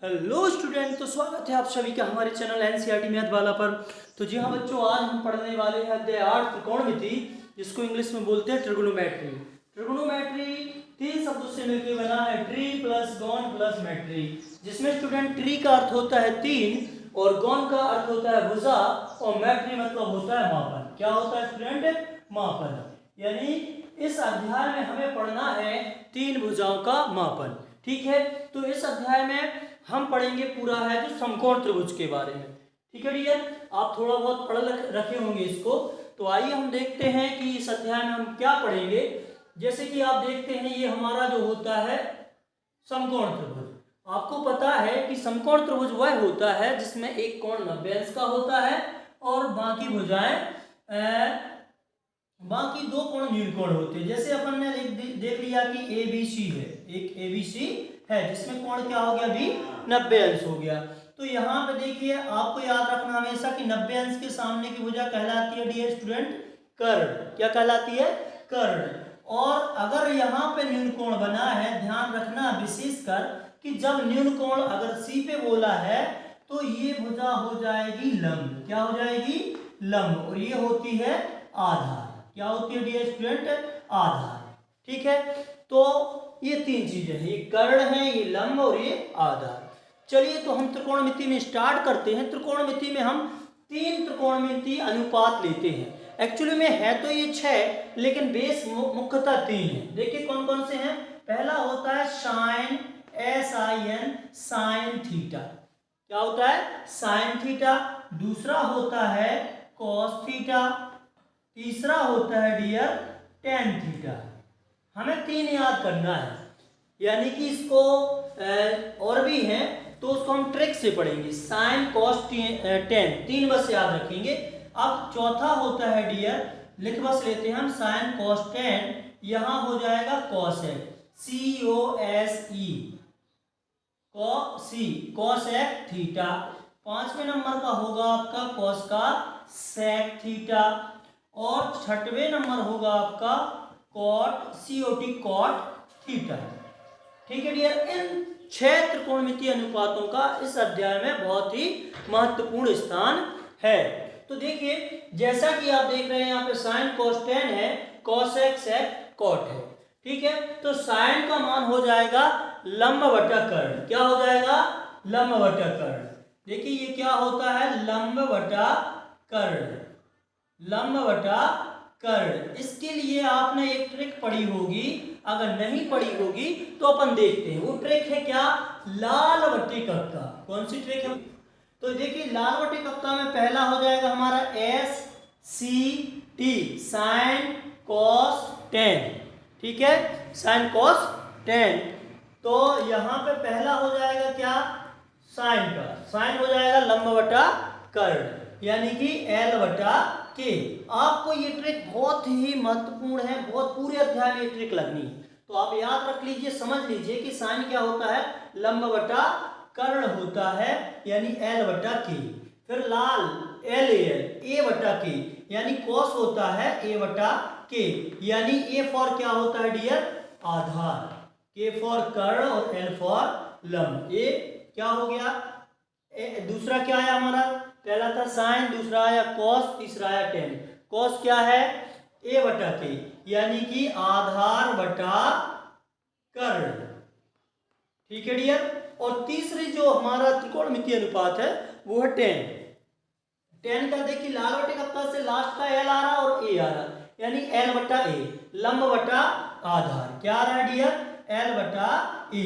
Hello student, तो स्वागत है आप सभी का हमारे चैनल एनसीईआरटी मैथ वाला पर। तो जी हाँ बच्चों, आज हम पढ़ने वाले हैं अध्याय 8 त्रिकोणमिति, जिसको इंग्लिश में बोलते हैं ट्रिगोनोमेट्री। ट्रिगोनोमेट्री 3 शब्दों से मिलकर बना है, ट्री प्लस गॉन प्लस मेट्री, जिसमें स्टूडेंट ट्री का अर्थ होता है 3 और गॉन का अर्थ होता है भुजा और मेट्री मतलब होता है मापन। क्या होता है स्टूडेंट? मापन। यानी इस अध्याय में हमें पढ़ना है 3 भुजाओं का मापन। ठीक है, तो इस अध्याय में हम पढ़ेंगे पूरा है जो समकोण त्रिभुज के बारे में। ठीक है डियर, आप थोड़ा बहुत पढ़ रखे होंगे इसको। तो आइए हम देखते हैं कि इस अध्याय में हम क्या पढ़ेंगे। जैसे कि आप देखते हैं, ये हमारा जो होता है समकोण त्रिभुज। आपको पता है कि समकोण त्रिभुज वह होता है जिसमें एक कोण 90 अंश का होता है और बाकी भुजाएं बाकी दो कोण न्यूनकोण होते हैं। जैसे अपन ने देख लिया कि ABC है, एक ABC है जिसमें कोण क्या हो गया भी 90 अंश हो गया। तो यहाँ पे देखिए, आपको याद रखना हमेशा कि 90 अंश के सामने की भुजा कहलाती है डियर स्टूडेंट कर्ण। क्या कहलाती है? कर्ण। और अगर यहाँ पे न्यून कोण बना है, ध्यान रखना विशेषकर कि जब न्यून कोण अगर C पे बोला है तो ये भुजा हो जाएगी लंब। क्या हो जाएगी? लंब। और ये होती है आधार। क्या होती है डियर स्टूडेंट? आधार। ठीक है, तो ये 3 चीजें हैं, ये कर्ण है, ये लंब और ये आधार। चलिए तो हम त्रिकोणमिति में स्टार्ट करते हैं। त्रिकोणमिति में हम 3 त्रिकोणमिति अनुपात लेते हैं। एक्चुअली में है तो ये 6, लेकिन बेस मुख्यतः 3 है। देखिए कौन कौन से हैं। पहला होता है साइन, SIN, साइन थीटा। क्या होता है? Sign theta. दूसरा होता है कॉस थीटा। तीसरा होता है डियर टेन थीटा। हमें 3 याद करना है, यानी कि इसको और भी हैं तो उसको हम ट्रिक से पढ़ेंगे। साइन कॉस टेन, 3 बस याद रखेंगे। अब चौथा होता है डियर, लिख बस लेते हैं हम, साइन कॉस टेन, यहां हो जाएगा कॉसेक, COSE, कॉसेक थीटा। 5वें नंबर का होगा आपका कॉस का सेक थीटा और 6वें नंबर होगा आपका कॉट, COT, कॉट थीटा। ठीक है डियर, इन 6 त्रिकोणमितीय अनुपातों का इस अध्याय में बहुत ही महत्वपूर्ण स्थान है। तो देखिए, जैसा कि आप देख रहे हैं यहाँ पे साइन कॉस टेन है, कॉसेक सेक कॉट है। ठीक है, तो साइन का मान हो जाएगा लंब बटा कर्ण। क्या हो जाएगा? लंब बटा कर्ण। देखिए ये क्या होता है? लंब बटा कर्ण, लंब बटा कर्ण। इसके लिए आपने एक ट्रिक पढ़ी होगी, अगर नहीं पढ़ी होगी तो अपन देखते हैं। वो ट्रिक है क्या? लाल बटे कक्का। कौन सी ट्रिक है? तो देखिए लाल बटे कक्का में पहला हो जाएगा हमारा SCT, साइन कॉस टेन। ठीक है, साइन कॉस टेन। तो यहाँ पे पहला हो जाएगा क्या? साइन का, साइन हो जाएगा लंब बटा कर्ण, यानी कि L बटा के। आपको ये ट्रिक बहुत ही महत्वपूर्ण है, बहुत पूरे अध्याय में ये ट्रिक लगनी है। तो आप याद रख लीजिए, समझ लीजिए कि साइन क्या होता है? लंब बटा कर्ण होता है, यानी L बटा के। फिर लाल LAL, A बटा के, यानी कॉस होता है A बटा के, यानी A फॉर क्या होता है डियर? आधार, K फॉर कर्ण और L फॉर लंब। A क्या हो गया? दूसरा क्या है हमारा? पहला था साइन, दूसरा आया कॉस, तीसरा आया टेन। कॉस क्या है? A बटा के, यानी कि आधार बटा कर्ण। ठीक है डियर, और तीसरी जो हमारा त्रिकोणमितीय अनुपात है वो है टेन। टेन का देखिए लाल बटे कक्का से लास्ट का L आ रहा और A आ रहा, यानी L बटा A, लंब बटा आधार। क्या आ रहा है डियर? L बटा A,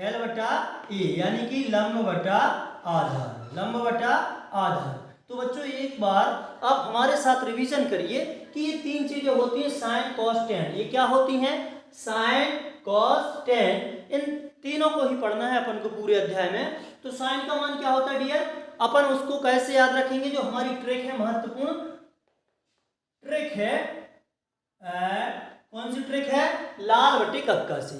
L बटा A, यानी कि लंब बटा आधार, लंब बटा आधार। तो बच्चों एक बार आप हमारे साथ रिवीजन करिए कि ये 3 चीजें होती हैं साइन कॉस टेन। ये क्या होती हैं? Sine cos tan. इन तीनों को ही पढ़ना है अपन को पूरे अध्याय में। तो साइन का मान क्या होता है डियर? अपन उसको कैसे याद रखेंगे? जो हमारी ट्रिक है, महत्वपूर्ण ट्रिक है, कौन सी ट्रिक है? लाल बटे कक्का से,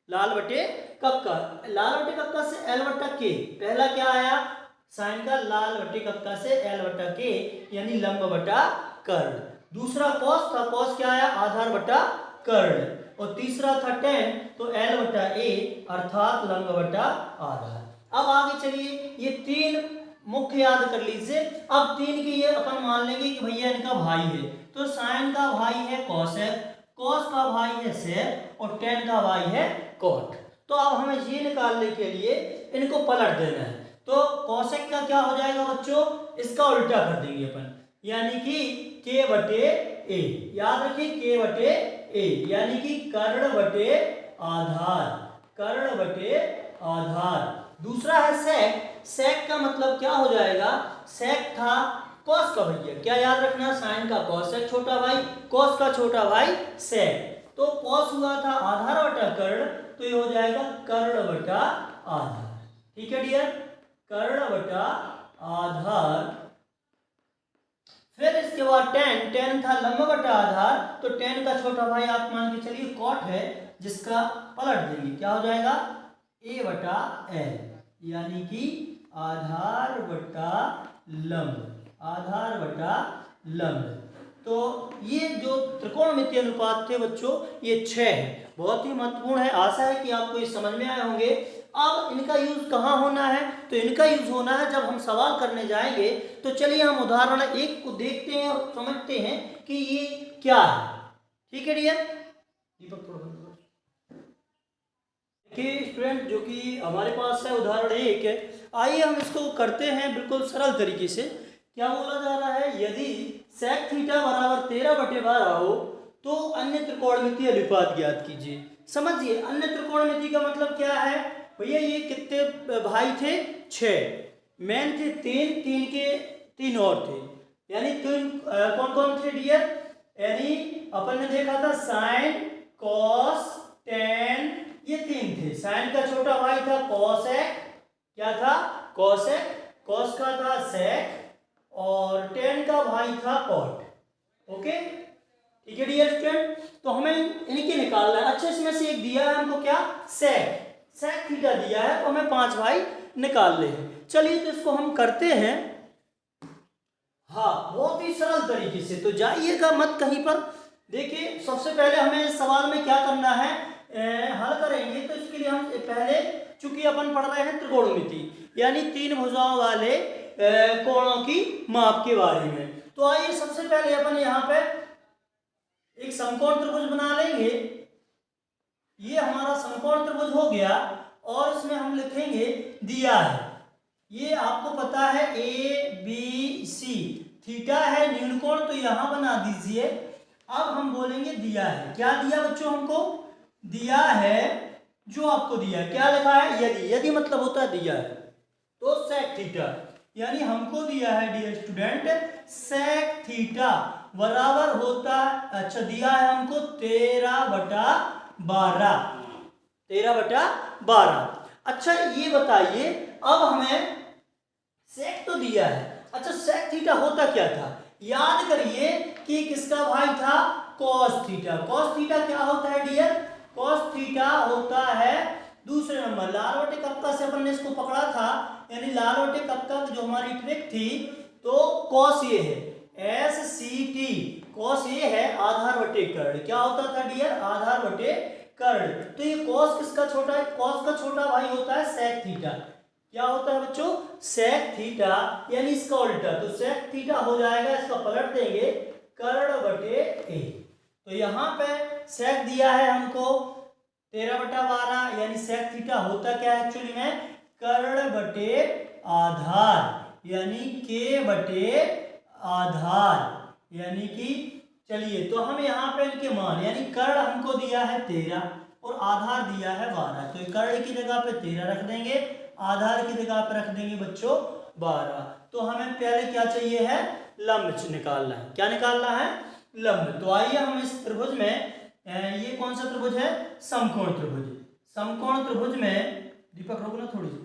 लाल बटे कक्का। लाल बटे कक्का से L बटा के, पहला क्या आया? साइन का लाल बटे कक्का से L बटा के, यानी लंब बटा कर्ण। दूसरा कॉस था, कॉस क्या आया? आधार बटा कर्ण। और तीसरा था टेन, तो L बटा A अर्थात लंब बटा आधार। अब आगे चलिए, ये तीन मुख्य याद कर लीजिए। अब तीन के ये अपन मान लेंगे कि भैया इनका भाई है, तो साइन का भाई है कोसेक, कॉस का भाई है सेक और टेन का भाई है कॉट। तो अब हमें ये निकालने के लिए इनको पलट देना है। तो कोसेक का क्या हो जाएगा बच्चों, इसका उल्टा कर देंगे अपन, यानी कि k बटे a। याद रखिए k बटे a, यानी कि कर्ण बटे आधार, कर्ण बटे आधार। दूसरा है सेक, सेक का मतलब क्या हो जाएगा, सेक था कॉस का भैया, क्या याद रखना, साइन का कॉसेक छोटा भाई, कॉस का छोटा भाई सेक। तो कॉस हुआ था आधार बटा कर्ण, तो ये हो जाएगा कर्ण बटा आधार। ठीक है डियर, कर्ण बटा आधार। फिर इसके बाद टेन, टेन था लंब बटा आधार, तो टेन का छोटा भाई आप मान के चलिए कॉट है, जिसका पलट देंगे, क्या हो जाएगा a बटा l, यानी कि आधार बटा लंब, आधार बटा लंब। तो ये जो त्रिकोणमितीय अनुपात थे बच्चों, ये 6 है, बहुत ही महत्वपूर्ण है। आशा है कि आपको ये समझ में आए होंगे। अब इनका यूज कहाँ होना है, तो इनका यूज होना है जब हम सवाल करने जाएंगे। तो चलिए हम उदाहरण एक को देखते हैं और समझते हैं कि ये क्या है। ठीक है डियर, दीपक थोड़ा देखिए स्टूडेंट, जो कि हमारे पास है उदाहरण एक है, आइए हम इसको करते हैं बिल्कुल सरल तरीके से। क्या बोला जा रहा है, यदि सेक थीटा बराबर 13/12 हो तो अन्य त्रिकोणमितीय अनुपात ज्ञात कीजिए। समझिए, अन्य त्रिकोणमिति का मतलब क्या है भैया, ये कितने भाई थे, 6, मेन थे 3, 3 के 3 और थे, यानी तीन कौन कौन थे डियर, यानी अपन ने देखा था साइन कॉस टेन, ये 3 थे। साइन का छोटा भाई था कॉसेक, क्या था कॉसेक, कॉस का था सेक और टेन का भाई था कॉट। ओके, ठीक है डियर स्टूडेंट, तो हमें इनके निकालना है। अच्छा, इसमें से एक दिया है हमको क्या, सेक, सेक थीटा दिया है, तो हमें 5 भाई निकाल ले हैं। चलिए तो इसको हम करते हैं, हाँ बहुत ही सरल तरीके से, तो जाइएगा मत कहीं पर। देखिए सबसे पहले हमें इस सवाल में क्या करना है, हल करेंगे। तो इसके लिए हम पहले, चूंकि अपन पढ़ रहे हैं त्रिकोणमिति, यानी 3 भुजाओं वाले कोणों की माप के बारे में, तो आइए सबसे पहले अपन यहाँ पे एक समकोण त्रिभुज बना लेंगे। ये हमारा समकोण त्रिभुज हो गया, और इसमें हम लिखेंगे दिया है, ये आपको पता है ABC, थीटा है न्यूनकोण, तो यहां बना दीजिए। अब हम बोलेंगे दिया है, क्या दिया बच्चों हमको, दिया है, जो आपको दिया है, क्या लिखा है, यदि, यदि मतलब होता है दिया है, तो सेक थीटा, यानी हमको दिया है डियर स्टूडेंट सेक थीटा बराबर होता है, अच्छा दिया है हमको 13/12, 13/12। अच्छा ये बताइए, अब हमें सेक तो दिया है, अच्छा सेक थीटा होता क्या था, याद करिए कि किसका भाई था, कॉस थीटा। कॉस थीटा क्या होता है डियर, कॉस थीटा होता है दूसरे नंबर, लाल बटे कप्का से अपन ने इसको पकड़ा था, यानी लाल बटे कप्का की जो हमारी ट्रिक थी, तो कॉस ये है SCT, कॉस ये है आधार बटे कर्ण, क्या होता था डियर, आधार बटे कर्ण। तो ये कॉस किसका छोटा है, कॉस का छोटा भाई होता है सेक थीटा, क्या होता है बच्चों, सेक थीटा, यानी इसका उल्टा, तो सेक थीटा हो जाएगा, इसका पलट देंगे कर्ण बटे a। तो यहाँ पे सेक दिया है हमको 13/12, यानी सेक थीटा होता क्या है एक्चुअली में, कर्ण बटे आधार, यानी k बटे आधार, यानी कि चलिए तो हम यहाँ पे इनके मान, यानी कर्ण हमको दिया है 13 और आधार दिया है 12, तो कर्ण की जगह पे 13 रख देंगे, आधार की जगह पे रख देंगे बच्चों 12। तो हमें पहले क्या चाहिए है, लंब निकालना है, क्या निकालना है, लंब। तो आइए हम इस त्रिभुज में, ये कौन सा त्रिभुज है, समकोण त्रिभुज, समकोण त्रिभुज में, दीपक रोकना थोड़ी सी,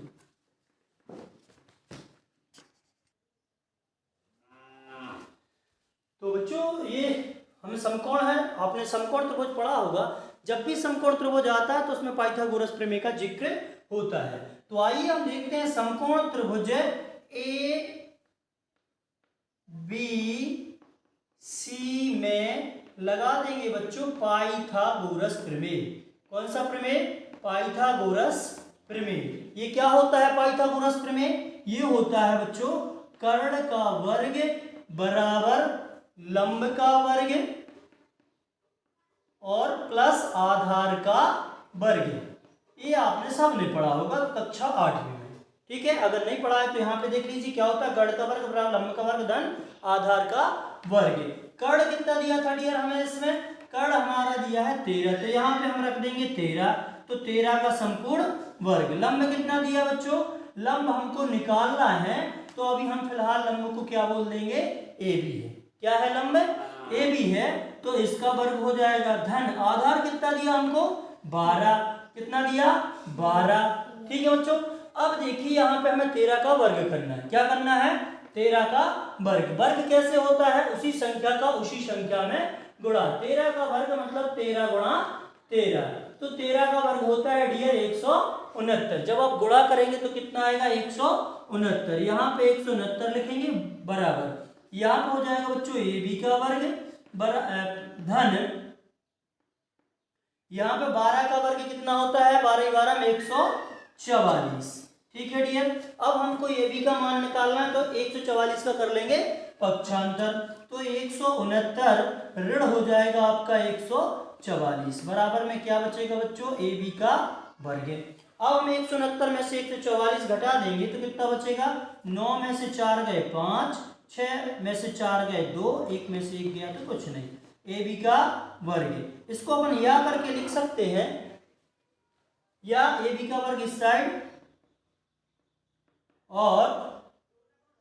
तो बच्चों ये हमें समकोण है, आपने समकोण त्रिभुज पढ़ा होगा, जब भी समकोण त्रिभुज आता है तो उसमें पाइथागोरस प्रमेय का जिक्र होता है। तो आइए हम देखते हैं समकोण त्रिभुज ABC में लगा देंगे बच्चों पाइथागोरस प्रमेय, कौन सा प्रमेय, पाइथागोरस प्रमेय, ये क्या होता है पाइथागोरस प्रमेय? ये होता है बच्चों कर्ण का वर्ग बराबर लंब का वर्ग और प्लस आधार का वर्ग। ये आपने सबने पढ़ा होगा कक्षा 8वीं में, ठीक है। अगर नहीं पढ़ा है तो यहाँ पे देख लीजिए क्या होता है, कर्ण का वर्ग बराबर लंब का वर्ग धन आधार का वर्ग। कर्ण कितना दिया था डियर हमें इसमें? कर्ण हमारा दिया है 13, तो यहाँ पे हम रख देंगे 13, तो 13 का संपूर्ण वर्ग। लंब कितना दिया बच्चों? लंब हमको निकालना है, तो अभी हम फिलहाल लंब को क्या बोल देंगे? ए बी है। क्या है लंब? ए बी है, तो इसका वर्ग हो जाएगा धन आधार कितना दिया हमको? 12। कितना दिया? 12। ठीक है बच्चों। अब देखिए यहाँ पे हमें 13 का वर्ग करना है। क्या करना है? 13 का वर्ग। वर्ग कैसे होता है? उसी संख्या का उसी संख्या में गुणा। 13 का वर्ग मतलब 13 गुणा 13, तो 13 का वर्ग होता है डियर 169। जब आप गुणा करेंगे तो कितना आएगा? 169। यहाँ पे 169 लिखेंगे बराबर, यहाँ पे हो जाएगा बच्चों ए बी का वर्ग धन, यहाँ पे 12 का वर्ग कितना होता है? 12 12 में 144। ठीक है डियर। अब हमको ए बी का मान निकालना है, तो 144 का कर लेंगे पक्षांतर, तो 169 ऋण हो जाएगा आपका 144, बराबर में क्या बचेगा बच्चों? ए बी का वर्ग। अब हम 169 में से 144 घटा देंगे तो कितना बचेगा? 9 में से 4 गए 5, 6 में से 4 गए 2, 1 में से 1 गया तो कुछ नहीं, ए बी का वर्ग। इसको अपन या करके लिख सकते हैं, या ए बी का वर्ग इस साइड और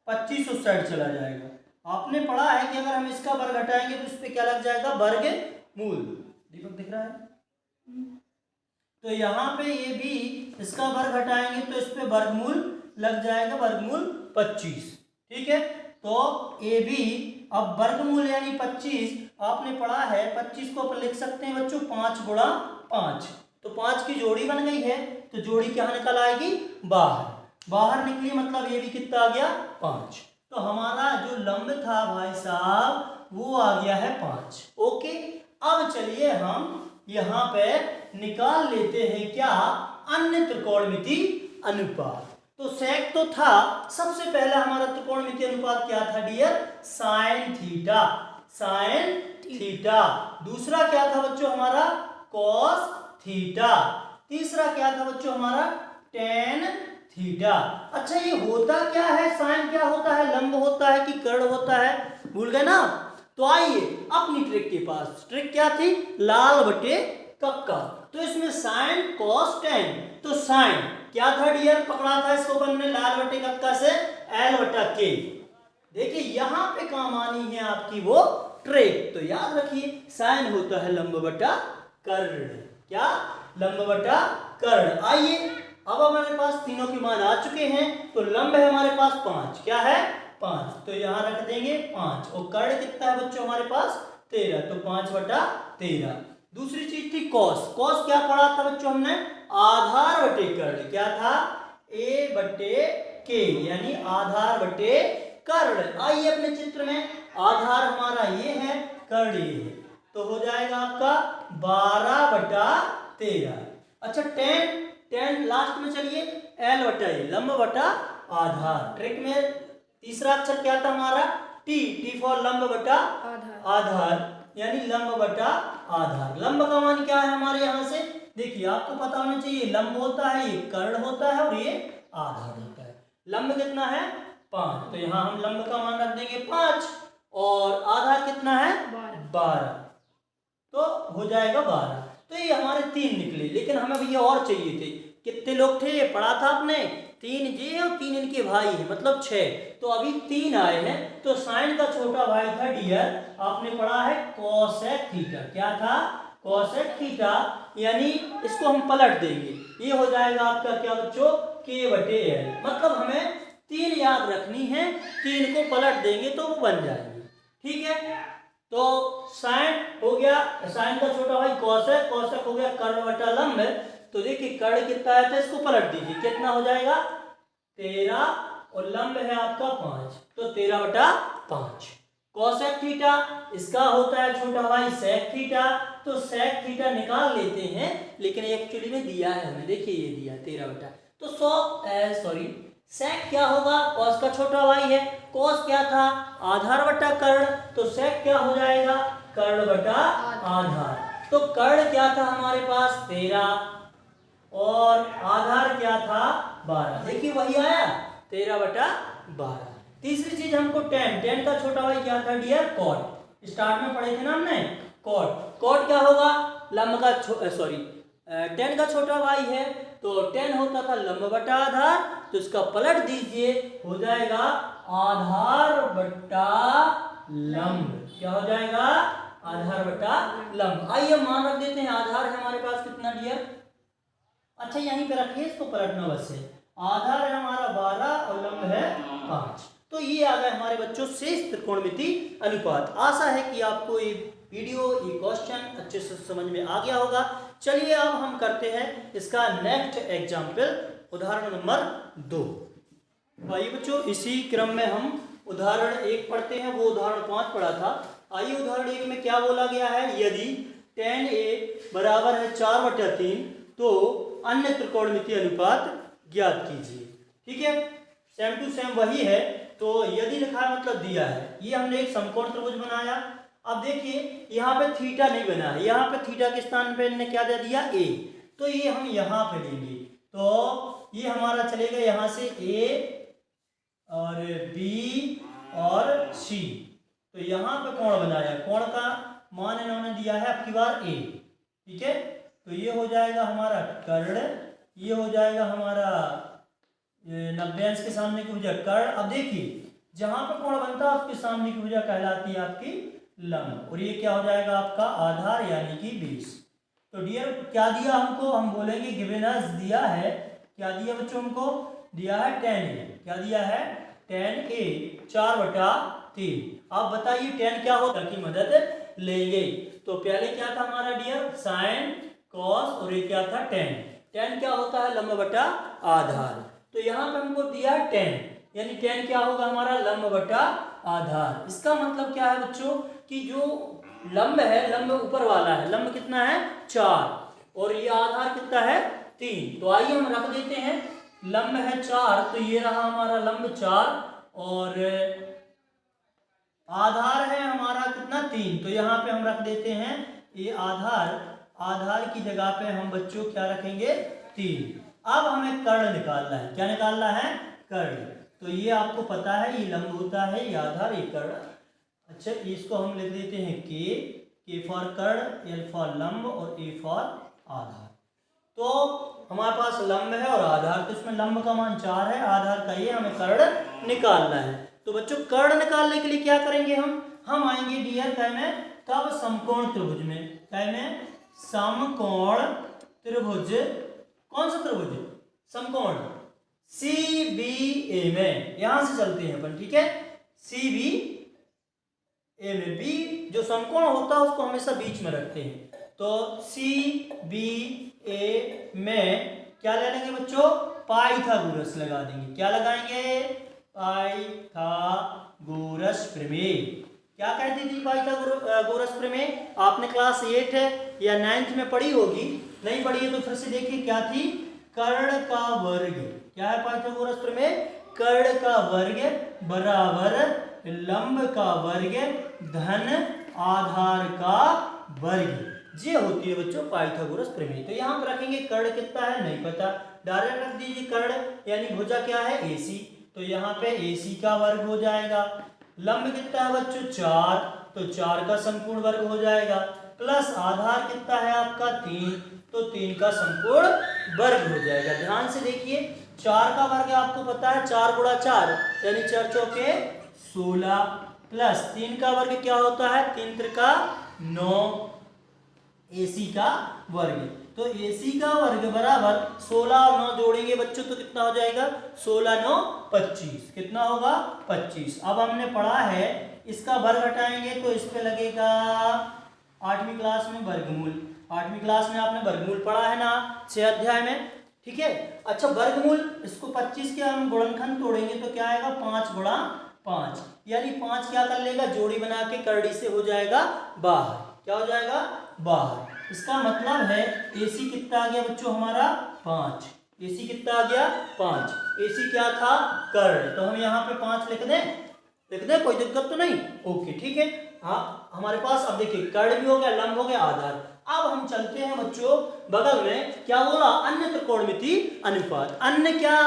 25 उस साइड चला जाएगा। आपने पढ़ा है कि अगर हम इसका वर्ग हटाएंगे तो इस पे क्या लग जाएगा? वर्ग मूल। दीपक दिख रहा है? तो यहाँ पे ये भी इसका वर्ग हटाएंगे तो इस पे वर्गमूल लग जाएगा, वर्गमूल 25। ठीक है, तो ए बी अब वर्गमूल यानी 25 आपने पढ़ा है, 25 को अपन लिख सकते हैं बच्चों 5 गुणा 5, तो 5 की जोड़ी बन गई है, तो जोड़ी क्या निकल आएगी? बाहर। बाहर निकली मतलब ये भी कितना आ गया? 5। तो हमारा जो लंब था भाई साहब वो आ गया है 5। ओके, अब चलिए हम यहाँ पे निकाल लेते हैं क्या? अन्य त्रिकोणमिति अनुपात। तो सेक तो था, सबसे पहले हमारा त्रिकोणमिति अनुपात क्या था dear? Sine theta. Sine theta. दूसरा क्या था बच्चों हमारा? Cos theta. तीसरा क्या था बच्चों हमारा? Tan theta. अच्छा, ये होता क्या है? साइन क्या होता है? लंब होता है कि कर्ण होता है? भूल गए ना? तो आइए अपनी ट्रिक के पास। ट्रिक क्या थी? लाल बटे कक्का। तो इसमें साइन कॉस टेन, तो साइन क्या था डियर? पकड़ा था इसको अपन ने लाल बटे कक्का से, एल बटा के। देखिए यहाँ पे काम आनी है आपकी वो ट्रिक, तो याद रखिए साइन होता है लंब बटा कर्ण। क्या? लंब बटा कर्ण। आइए अब हमारे पास तीनों के मान आ चुके हैं, तो लंब है हमारे पास 5। क्या है? 5, तो यहाँ रख देंगे 5। और कर्ण कितना है बच्चों हमारे पास? 13, तो 5 बटा 13। दूसरी चीज थी कॉस। कॉस क्या पढ़ा था बच्चों हमने? आधार बटे कर्ण। क्या था? ए बटे के, यानी आधार बटे कर्ण। आइए अपने चित्र में, आधार हमारा ये है, कर्ण ये है, तो हो जाएगा आपका 12 बटा 13। अच्छा, टेन लास्ट में चलिए, एल बटा ए, लंब बटा आधार। ट्रिक में तीसरा अक्षर क्या था हमारा? टी फॉर लंब बटा आधार, यानी लंब बटा आधार। लंब का मान क्या है हमारे यहाँ से? देखिए आपको पता होना चाहिए, लंब होता है, ये कर्ण होता है और ये आधार होता है। लंब कितना है? 5, तो यहाँ हम लंब का मान रख देंगे 5, और आधार कितना है? 12, तो हो जाएगा 12। तो ये हमारे 3 निकले, लेकिन हमें भैया और चाहिए थे। कितने लोग थे? पढ़ा था आपने, 3 ये और 3 इनके भाई है, मतलब 6। तो अभी 3 आए हैं, तो साइन का छोटा भाई था डियर, आपने पढ़ा है कोसेक थीटा। क्या था? कोसेक थीटा, यानी इसको हम पलट देंगे, ये हो जाएगा आपका क्या बच्चों? के बटे एल। मतलब हमें 3 याद रखनी है, 3 को पलट देंगे तो वो बन जाएगी। ठीक है, तो साइन हो गया, साइन का छोटा भाई कोसेक, कोसेक हो गया कर्ण बटा लंब। तो देखिए कर्ण कितना आया था, इसको पलट दीजिए, कितना हो जाएगा? 13, और लंब है आपका 5, तो 13 बटा 5। कोसेक थीटा, इसका होता है छोटा भाई सेक थीटा, तो सेक थीटा निकाल लेते हैं, लेकिन एक्चुअली में दिया है हमें, देखिए ये दिया 13 बटा, तो सेक क्या होगा, कॉस का छोटा भाई है। कॉस क्या था, आधार बटा कर्ण, तो सेक क्या हो जाएगा, कर्ण बटा आधार। तो कर्ण क्या था हमारे पास 13 और आधार क्या था 12। देखिए वही आया 13/12। तीसरी चीज हमको टेन का छोटा भाई क्या था डियर, कॉट। स्टार्ट में पढ़े थे ना हमने, कॉट क्या होगा, लंब का टेन का छोटा भाई है तो टेन होता था लंब बटा आधार, तो इसका पलट दीजिए हो जाएगा आधार बटा लंब। क्या हो जाएगा, आधार बटा लंब। आइए मान रख देते हैं, आधार है हमारे पास कितना डियर, अच्छा यहीं पे रखिए, इसको पलटना बस है। आधार है हमारा 12 और लंब है 5। तो ये आ गए हमारे बच्चों शेष त्रिकोणमिति अनुपात। आशा है कि आपको ये वीडियो, ये क्वेश्चन अच्छे से समझ में आ गया होगा। चलिए अब हम करते हैं इसका नेक्स्ट एग्जाम्पल, उदाहरण नंबर 2। आइए बच्चों इसी क्रम में हम उदाहरण 1 पढ़ते हैं, वो उदाहरण 5 पढ़ा था। आइए उदाहरण 1 में क्या बोला गया है, यदि tan a बराबर है 4/3 तो अन्य त्रिकोणमिति अनुपात ज्ञात कीजिए। ठीक है, सेम टू सेम वही है। तो यदि लिखा है मतलब दिया है, ये हमने एक समकोण त्रिभुज बनाया। अब देखिए यहाँ पे थीटा नहीं बना है, यहाँ पे थीटा के स्थान पे इन्होंने क्या दे दिया a, तो ये हम यहाँ पे लेंगे। तो ये हमारा चलेगा यहाँ से a और b और c। तो यहाँ पे कोण बनाया, कोण का मान इन्होंने दिया है अब की बार a। ठीक है, तो ये हो जाएगा हमारा कर्ण, ये हो जाएगा हमारा 90 अंश के सामने की भुजा कर्ण। अब देखिए जहां पर कोण बनता है उसके सामने की भुजा कहलाती है आपकी लंब, और ये क्या हो जाएगा आपका आधार यानी कि 20। तो डियर क्या दिया हमको, हम बोलेंगे गिवन अस दिया है, क्या दिया बच्चों हमको, दिया है tan a। क्या दिया है, tan a 4/3। आप बताइए tan क्या होता की मदद लेंगे। तो पहले क्या था हमारा डियर, साइन कॉस, और ये क्या था tan क्या होता है, लंब बटा आधार। तो यहाँ पे हमको दिया है tan, यानी tan क्या होगा हमारा, लंब बटा आधार। इसका मतलब क्या है बच्चों कि जो लंब है, लंब ऊपर वाला है, लंब कितना है 4 और ये आधार कितना है 3। तो आइए हम रख देते हैं, लंब है 4 तो ये रहा हमारा लंब 4 और आधार है हमारा कितना 3। तो यहाँ पे हम रख देते हैं ये आधार की जगह पे हम बच्चों क्या रखेंगे 3। अब हमें कर्ण निकालना है, क्या निकालना है, कर्ण। तो ये आपको पता है, ये लंब होता है, ये आधार, ये कर्ण। अच्छा इसको हम लिख देते हैं के फॉर कर्ण, एल फॉर लंब और ए फॉर आधार। तो हमारे पास लंब है और आधार, तो इसमें लंब का मान 4 है, आधार का ये, हमें कर्ण निकालना है। तो बच्चों कर्ण निकालने के लिए क्या करेंगे, हम आएंगे डियर क्या में, तब समकोण त्रिभुज में, क्या में, समकोण त्रिभुज। कौन सा त्रिभुज, समकोण CBA में, यहां से चलते हैं अपन। ठीक है, CBA में, बी जो समकोण होता है उसको हमेशा बीच में रखते हैं। तो CBA में क्या ले लेंगे बच्चों, पाइथागोरस लगा देंगे। क्या लगाएंगे, पाइथागोरस प्रमेय। क्या कहती थी पाइथागोरस प्रमेय, आपने क्लास 8 या 9th में पढ़ी होगी, नहीं पढ़ी है तो फिर से देखिए क्या थी, कर्ण का वर्ग। क्या है पाइथागोरस प्रमेय, कर्ण का वर्ग बराबर लंब का वर्ग धन आधार का वर्ग, ये होती है बच्चों पाइथागोरस प्रमेय। तो यहाँ पर रखेंगे कर्ण कितना है नहीं पता, डायरेक्ट रख दीजिए कर्ण यानी भुजा क्या है AC, तो यहाँ पे AC का वर्ग हो जाएगा। लंब कितना है बच्चों 4, तो 4 का संपूर्ण वर्ग हो जाएगा, प्लस आधार कितना है आपका 3, तो 3 का संपूर्ण वर्ग हो जाएगा। ध्यान से देखिए 4 का वर्ग आपको पता है 4 गुणा 4 यानी 4 चौके 16, प्लस 3 का वर्ग क्या होता है 3 त्रिका 9, AC का वर्ग। तो AC का वर्ग बराबर 16 और 9 जोड़ेंगे बच्चों तो कितना हो जाएगा 16 9 25, कितना होगा 25। अब हमने पढ़ा है इसका वर्ग हटाएंगे तो इस पे लगेगा 8वीं क्लास में वर्गमूल। 8वीं क्लास में आपने वर्गमूल पढ़ा है ना 6 अध्याय में, ठीक है। अच्छा वर्गमूल इसको 25 के हम गुणनखंड तोड़ेंगे तो क्या आएगा 5 गुणा 5, यानी 5 क्या कर लेगा जोड़ी बना के करड़ी से हो जाएगा बाहर। क्या हो जाएगा बाहर। इसका मतलब है AC कितना आ गया बच्चों हमारा 5, AC कितना आ गया 5, AC क्या था कर्ण, तो हम यहाँ पे 5 लिख दें, कोई दिक्कत तो नहीं, ओके ठीक है। हाँ हमारे पास अब देखिए कर्ण भी हो गया, लंब हो गया, आधार। अब हम चलते हैं बच्चों बगल में, क्या बोला अन्य त्रिकोणमिति अनुपात। अन्य क्या,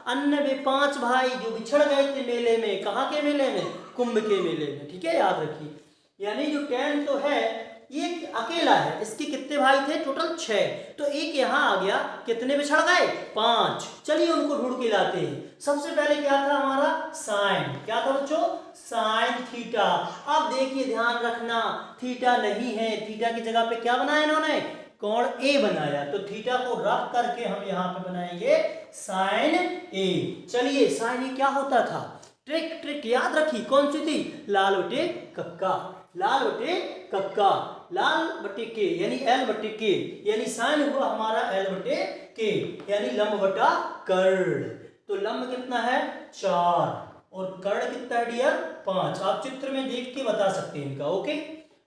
अन्य वे 5 भाई जो बिछड़ गए थे मेले में, कहाँ के मेले में, कुंभ के मेले में, ठीक है याद रखिए। यानी जो tan तो है ये अकेला है, इसके कितने भाई थे टोटल 6, तो एक यहाँ आ गया, कितने बिछड़ गए 5। चलिए उनको ढूंढ के लाते हैं। सबसे पहले क्या था हमारा साइन, क्या था बच्चों साइन थीटा। अब देखिए ध्यान रखना थीटा नहीं है, थीटा की जगह पे क्या बनाया इन्होंने कोण A बनाया, तो थीटा को रख करके हम यहाँ पे बनाएंगे साइन A। चलिए साइन A क्या होता था, ट्रिक याद रखी, कौन सी थी, लाल बटे कक्का, लाल बटे कक्का, लाल बटे के यानी L बटे के, यानी साइन हुआ हमारा L बटे के, यानी लंब बटा कर्ण। तो लंब कितना है 4 और कर्ण कितना है डियर 5। आप चित्र में देख के बता सकते हैं इनका, ओके।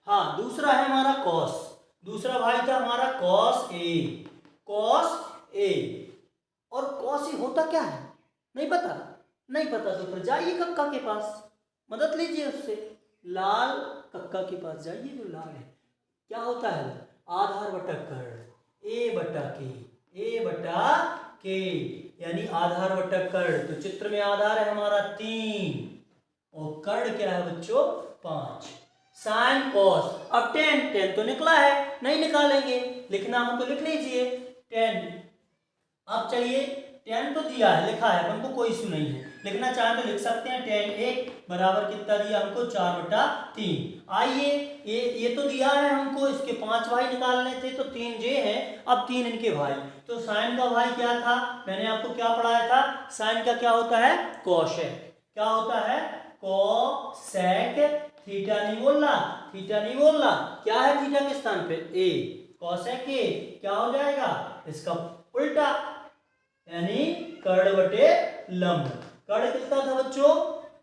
हाँ दूसरा है हमारा कॉस, दूसरा भाई था हमारा कॉस A, कॉस A। और कॉस A होता क्या है नहीं पता तो फिर जाइए कक्का के पास, मदद लीजिए उससे, लाल कक्का के पास जाइए जो लाल है, क्या होता है आधार बटा कर्ण, A बटा के, यानी आधार बटा कर्ण। तो चित्र में आधार है हमारा 3 और कर्ण क्या है बच्चों 5। साइन कॉस, अब tan तो निकला है, नहीं निकालेंगे, लिखना हो तो लिख लीजिए tan। अब चलिए tan तो दिया है, लिखा है, हमको कोई इशू नहीं है, लिखना चाहें तो लिख सकते हैं tan 1 बराबर कितना दिया हमको 4/3। आइए ये तो दिया है हमको, इसके 5 भाई निकालने थे, तो 3 जे है, अब 3 इनके भाई, तो साइन का भाई क्या था, मैंने आपको क्या पढ़ाया था, साइन का क्या होता है कोसेक, क्या होता है कोसेक, थीटा नहीं बोलना, क्या है थीटा के स्थान पे A, कोसेक A क्या हो जाएगा इसका उल्टा, यानी कर्ण बटे लंब। कर्ण कितना था बच्चों,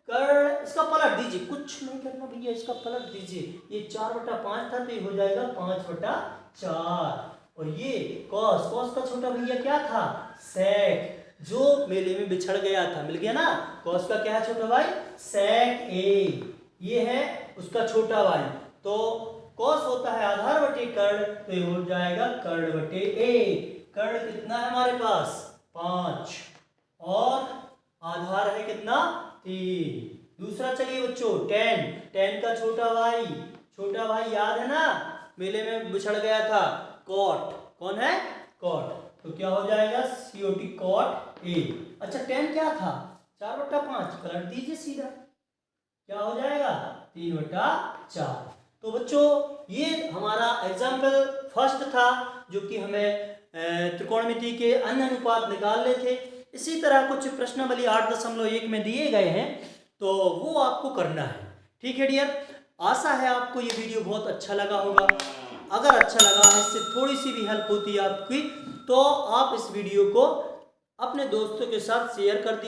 कर्ण इसका पलट दीजिए, कुछ नहीं करना भैया, इसका पलट दीजिए, ये 4/5 था तो ये हो जाएगा 5/4। और ये कॉस का छोटा भैया क्या था सेक, जो मेले में बिछड़ गया था, मिल गया ना, कॉस का क्या है छोटा भाई सेक A, ये है उसका छोटा भाई। तो कॉस होता है आधार बटे कर्ण, तो ये हो जाएगा कर्ण बटे A। कर्ण कितना है हमारे पास 5 और आधार है कितना 3। दूसरा चलिए बच्चों tan का छोटा भाई याद है ना, मेले में बिछड़ गया था कॉट, कौन है कॉट, तो क्या हो जाएगा COT कॉट A। अच्छा tan क्या था 4/5, पलट दीजिए सीधा, क्या हो जाएगा 3/4। तो बच्चों ये हमारा एग्जाम्पल फर्स्ट था जो कि हमें त्रिकोणमिति के अन्य अनुपात निकालने थे। इसी तरह कुछ प्रश्नावली 8.1 में दिए गए हैं, तो वो आपको करना है, ठीक है डियर। आशा है आपको ये वीडियो बहुत अच्छा लगा होगा, अगर अच्छा लगा है, इससे थोड़ी सी भी हेल्प होती है आपकी, तो आप इस वीडियो को अपने दोस्तों के साथ शेयर कर दीजिए।